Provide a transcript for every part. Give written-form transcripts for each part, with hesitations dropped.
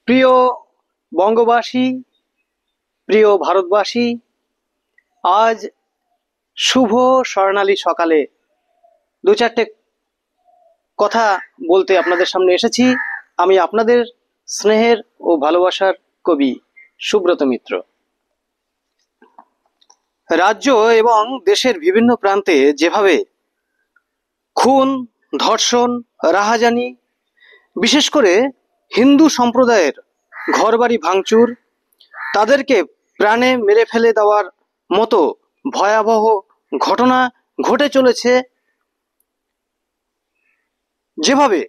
প্রিয় বঙ্গবাসী, প্রিয় ভারতবাসী, আজ শুভ স্বর্ণালী সকালে দু চারটে কথা বলতে আপনাদের সামনে এসেছি। আমি আপনাদের স্নেহের ও ভালোবাসার কবি সুব্রত মিত্র। রাজ্য এবং দেশের বিভিন্ন প্রান্তে যেভাবে খুন, ধর্ষণ, রাহাজানি, বিশেষ করে হিন্দু সম্প্রদায়ের ঘরবাড়ি ভাঙচুর, তাদেরকে প্রাণে মেরে ফেলে দেওয়ার মতো ভয়াবহ ঘটনা ঘটে চলেছে, যেভাবে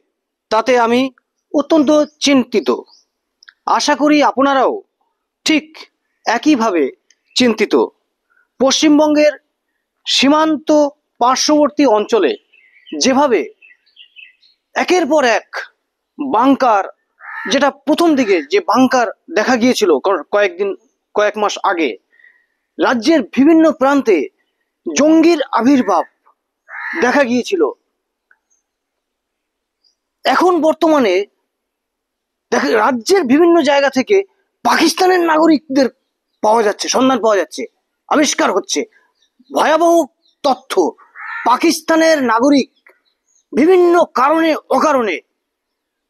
তাতে আমি অত্যন্ত চিন্তিত। আশা করি আপনারাও ঠিক একইভাবে চিন্তিত। পশ্চিমবঙ্গের সীমান্ত পার্শ্ববর্তী অঞ্চলে যেভাবে একের পর এক বাংকার, যেটা প্রথম দিকে যে বাংকার দেখা গিয়েছিল কয়েক মাস আগে, রাজ্যের বিভিন্ন প্রান্তে জঙ্গির আবির্ভাব দেখা গিয়েছিল, এখন বর্তমানে রাজ্যের বিভিন্ন জায়গা থেকে পাকিস্তানের নাগরিকদের সন্ধান পাওয়া যাচ্ছে, আবিষ্কার হচ্ছে ভয়াবহ তথ্য। পাকিস্তানের নাগরিক বিভিন্ন কারণে অকারণে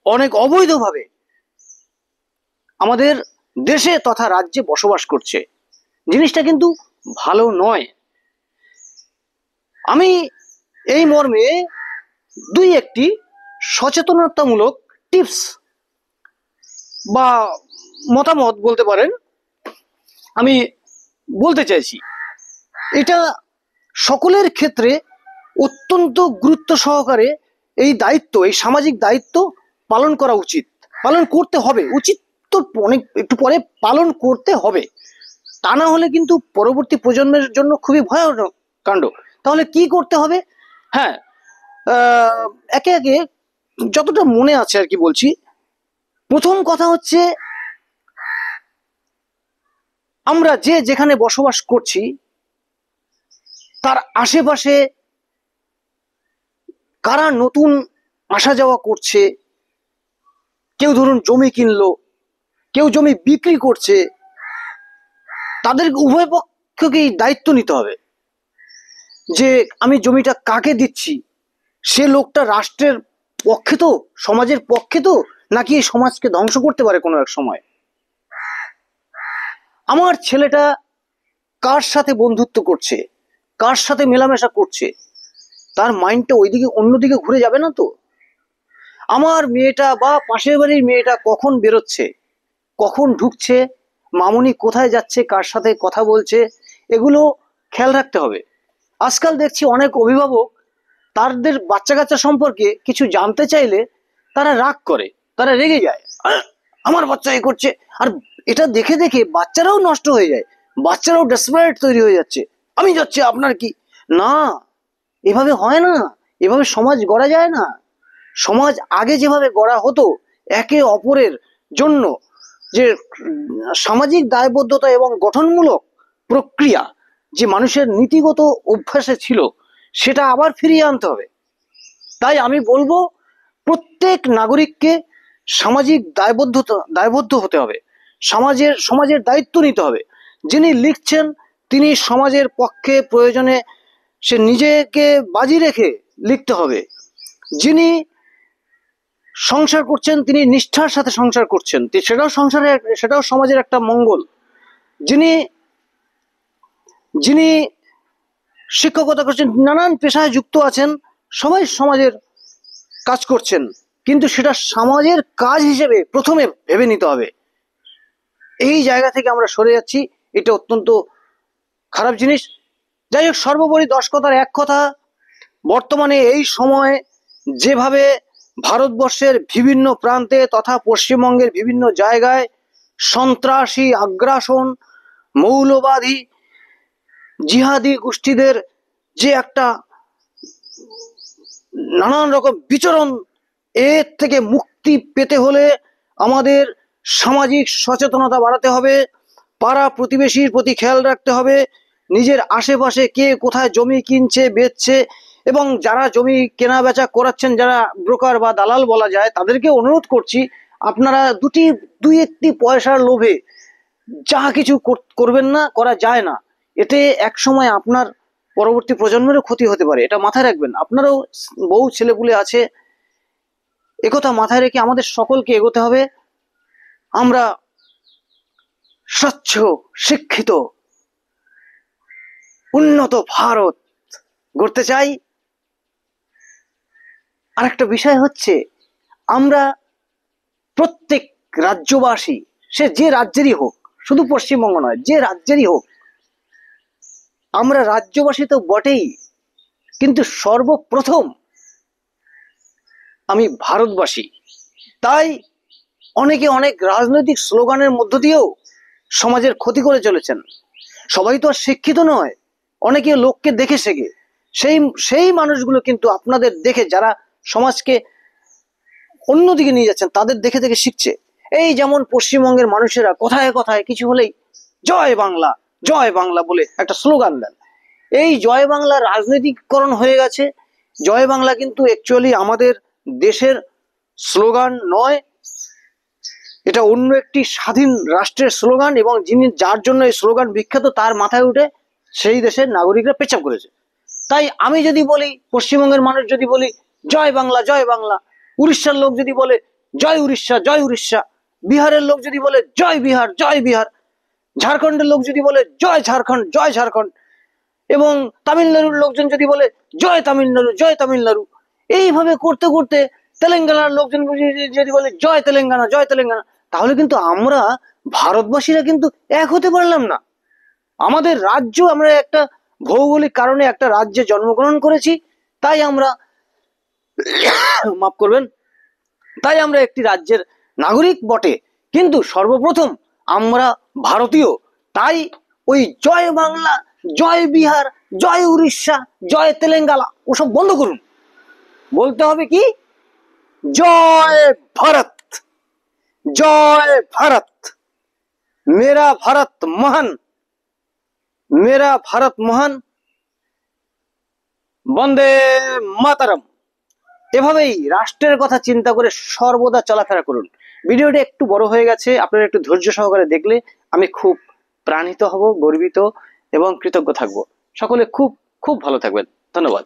অনেক অবৈধভাবে আমাদের দেশে তথা রাজ্যে বসবাস করছে। জিনিসটা কিন্তু ভালো নয়। আমি এই মর্মে দুই একটি সচেতনতামূলক টিপস বা মতামত বলতে পারেন, আমি বলতে চাইছি। এটা সকলের ক্ষেত্রে অত্যন্ত গুরুত্ব সহকারে এই দায়িত্ব, এই সামাজিক দায়িত্ব পালন করা উচিত, পালন করতে হবে। উচিত তো অনেক একটু পরে পালন করতে হবে, তা না হলে কিন্তু পরবর্তী প্রজন্মের জন্য খুবই ভয়ানক কাণ্ড। তাহলে কি করতে হবে? হ্যাঁ, একে একে যতটা মনে আছে আর কি বলছি। প্রথম কথা হচ্ছে, আমরা যে যেখানে বসবাস করছি তার আশেপাশে কারা নতুন আসা যাওয়া করছে, কেউ ধরুন জমি কিনলো, কেউ জমি বিক্রি করছে, তাদের উভয় পক্ষকেই দায়িত্ব নিতে হবে যে আমি জমিটা কাকে দিচ্ছি, সে লোকটা রাষ্ট্রের পক্ষে তো, সমাজের পক্ষে তো, নাকি এই সমাজকে ধ্বংস করতে পারে কোনো এক সময়। আমার ছেলেটা কার সাথে বন্ধুত্ব করছে, কার সাথে মেলামেশা করছে, তার মাইন্ডটা ওইদিকে অন্যদিকে ঘুরে যাবে না তো? আমার মেয়েটা বা পাশের বাড়ির মেয়েটা কখন বেরোচ্ছে, কখন ঢুকছে, মামুনি কোথায় যাচ্ছে, কার সাথে কথা বলছে, এগুলো খেয়াল রাখতে হবে। আজকাল দেখছি অনেক অভিভাবক তাদের বাচ্চা কাচ্চা সম্পর্কে কিছু জানতে চাইলে তারা রাগ করে, তারা রেগে যায়, আমার বাচ্চা এ করছে। আর এটা দেখে দেখে বাচ্চারাও নষ্ট হয়ে যায়, বাচ্চারাও ডেসপারেট তৈরি হয়ে যাচ্ছে, আমি যাচ্ছি আপনার কি। না, এভাবে হয় না, এভাবে সমাজ গড়া যায় না। সমাজ আগে যেভাবে গড়া হতো, একে অপরের জন্য যে সামাজিক দায়বদ্ধতা এবং গঠনমূলক প্রক্রিয়া যে মানুষের নীতিগত অভ্যাসে ছিল, সেটা আবার ফিরিয়ে আনতে হবে। তাই আমি বলবো, প্রত্যেক নাগরিককে সামাজিক দায়বদ্ধ হতে হবে, সমাজের দায়িত্ব নিতে হবে। যিনি লিখছেন তিনি সমাজের পক্ষে, প্রয়োজনে সে নিজেকে বাজি রেখে লিখতে হবে। যিনি সংসার করছেন তিনি নিষ্ঠার সাথে সংসার করছেন, সেটাও সমাজের একটা মঙ্গল। যিনি শিক্ষকতা করছেন, নানান পেশায় যুক্ত আছেন, সবাই সমাজের কাজ করছেন, কিন্তু সেটা সমাজের কাজ হিসেবে প্রথমে ভেবে নিতে হবে। এই জায়গা থেকে আমরা সরে যাচ্ছি, এটা অত্যন্ত খারাপ জিনিস। যাই হোক, সর্বোপরি 10 কথার এক কথা, বর্তমানে এই সময় যেভাবে ভারতবর্ষের বিভিন্ন প্রান্তে তথা পশ্চিমবঙ্গের বিভিন্ন জায়গায় সন্ত্রাসী আগ্রাসন, মৌলবাদী জিহাদি গোষ্ঠীদের যে একটা নানান রকম বিচরণ, এর থেকে মুক্তি পেতে হলে আমাদের সামাজিক সচেতনতা বাড়াতে হবে, পাড়া প্রতিবেশীর প্রতি খেয়াল রাখতে হবে, নিজের আশেপাশে কে কোথায় জমি কিনছে, বেচছে, এবং যারা জমি কেনা বেচা করাচ্ছেন, যারা ব্রোকার বা দালাল বলা যায়, তাদেরকে অনুরোধ করছি আপনারা দুই একটি পয়সার লোভে যা কিছু করবেন না, করা যায় না। এতে এক সময় আপনার পরবর্তী প্রজন্মেরও ক্ষতি হতে পারে, এটা মাথায় রাখবেন। আপনারও বহু ছেলেপুলে আছে, একথা মাথায় রেখে আমাদের সকলকে এগোতে হবে। আমরা স্বচ্ছ, শিক্ষিত, উন্নত ভারত গড়তে চাই। আরেকটা বিষয় হচ্ছে, আমরা প্রত্যেক রাজ্যবাসী, সে যে রাজ্যেরই হোক, শুধু পশ্চিমবঙ্গ নয়, যে রাজ্যেরই হোক, আমরা রাজ্যবাসী তো বটেই, কিন্তু সর্বপ্রথম আমি ভারতবাসী। তাই অনেকে অনেক রাজনৈতিক স্লোগানের মধ্য দিয়েও সমাজের ক্ষতি করে চলেছেন। সবাই তো আর শিক্ষিত নয়, অনেকে লোককে দেখে শেখে। সেই মানুষগুলো কিন্তু আপনাদের দেখে, যারা সমাজকে অন্যদিকে নিয়ে যাচ্ছেন, তাদের দেখে দেখে শিখছে। এই যেমন পশ্চিমবঙ্গের মানুষেরা কথায় কথায় কিছু হলেই জয় বাংলা, জয় বাংলা বলে একটা স্লোগান দেন। এই জয় বাংলা রাজনৈতিককরণ হয়ে গেছে। জয় বাংলা কিন্তু অ্যাকচুয়ালি আমাদের দেশের স্লোগান নয়, এটা অন্য একটি স্বাধীন রাষ্ট্রের স্লোগান, এবং যার জন্য এই স্লোগান বিখ্যাত, তার মাথায় উঠে সেই দেশের নাগরিকরা পেচাপ করেছে। তাই আমি যদি বলি, পশ্চিমবঙ্গের মানুষ যদি বলি জয় বাংলা, জয় বাংলা, উড়িষ্যার লোক যদি বলে জয় উড়িষ্যা, জয় উড়িষ্যা, বিহারের লোক যদি বলে জয় বিহার, জয় বিহার, ঝাড়খণ্ডের লোক যদি বলে জয় ঝাড়খণ্ড, জয় ঝাড়খণ্ড, এবং তামিলনাড়ুর লোকজন যদি বলে জয় তামিলনাড়ু, জয় তামিলনাড়ু, এইভাবে করতে করতে তেলেঙ্গানার লোকজন যদি বলে জয় তেলেঙ্গানা, জয় তেলেঙ্গানা, তাহলে কিন্তু আমরা ভারতবাসীরা কিন্তু এক হতে পারলাম না। আমাদের রাজ্য, আমরা একটা ভৌগোলিক কারণে একটা রাজ্যে জন্মগ্রহণ করেছি, তাই আমরা মাফ করবেন, তাই আমরা একটি রাজ্যের নাগরিক বটে, কিন্তু সর্বপ্রথম আমরা ভারতীয়। তাই ওই জয় বাংলা, জয় বিহার, জয় উড়িষ্যা, জয় তেলেঙ্গানা ওসব বন্ধ করুন। বলতে হবে কি, জয় ভারত, জয় ভারত, মেরা ভারত মহান, মেরা ভারত মহান, বন্দে মাতারম। এভাবেই রাষ্ট্রের কথা চিন্তা করে সর্বদা চলাফেরা করুন। ভিডিওটি একটু বড় হয়ে গেছে, আপনারা একটু ধৈর্য সহকারে দেখলে আমি খুব প্রাণিত হব, গর্বিত এবং কৃতজ্ঞ থাকব। সকলে খুব খুব ভালো থাকবেন। ধন্যবাদ।